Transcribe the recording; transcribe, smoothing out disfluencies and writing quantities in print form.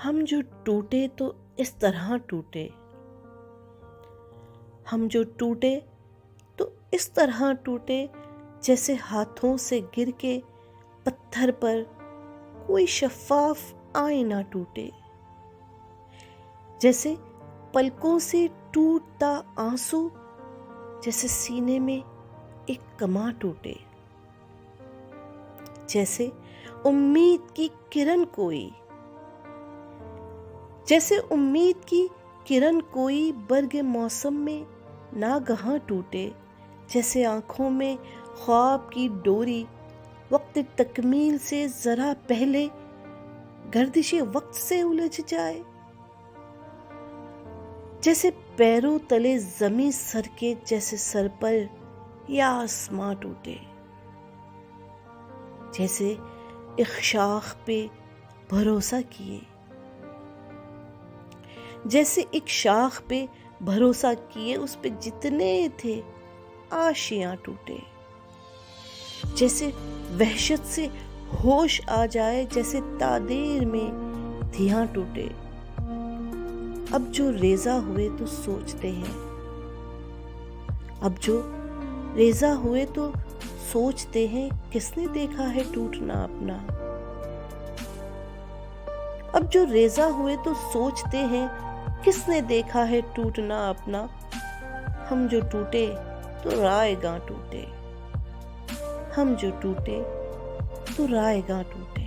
ہم جو ٹوٹے تو اس طرح ٹوٹے، ہم جو ٹوٹے تو اس طرح ٹوٹے جیسے ہاتھوں سے گر کے پتھر پر کوئی شفاف آئینہ ٹوٹے، جیسے پلکوں سے ٹوٹتا آنسو، جیسے سینے میں ایک کماں ٹوٹے، جیسے امید کی کرن کوئی، جیسے امید کی کرن کوئی برگ موسم میں ناگہاں ٹوٹے، جیسے آنکھوں میں خواب کی ڈوری وقت تکمیل سے ذرا پہلے گردش وقت سے الجھ جائے، جیسے پیروں تلے زمیں سر کے، جیسے سر پر یا آسماں ٹوٹے، جیسے ایک شاخ پہ بھروسہ کیے، جیسے ایک شاخ پہ بھروسہ کیے اس پہ جتنے تھے آشیاں ٹوٹے، جیسے وحشت سے ہوش آ جائے، جیسے تادیر میں دھیاں ٹوٹے۔ اب جو ریزہ ہوئے تو سوچتے ہیں، اب جو ریزہ ہوئے تو سوچتے ہیں، کس نے دیکھا ہے ٹوٹنا اپنا؟ اب جو ریزہ ہوئے تو سوچتے ہیں، کس نے دیکھا ہے ٹوٹنا اپنا؟ ہم جو ٹوٹے تو رائے گاں ٹوٹے، ہم جو ٹوٹے تو رائے گاں ٹوٹے۔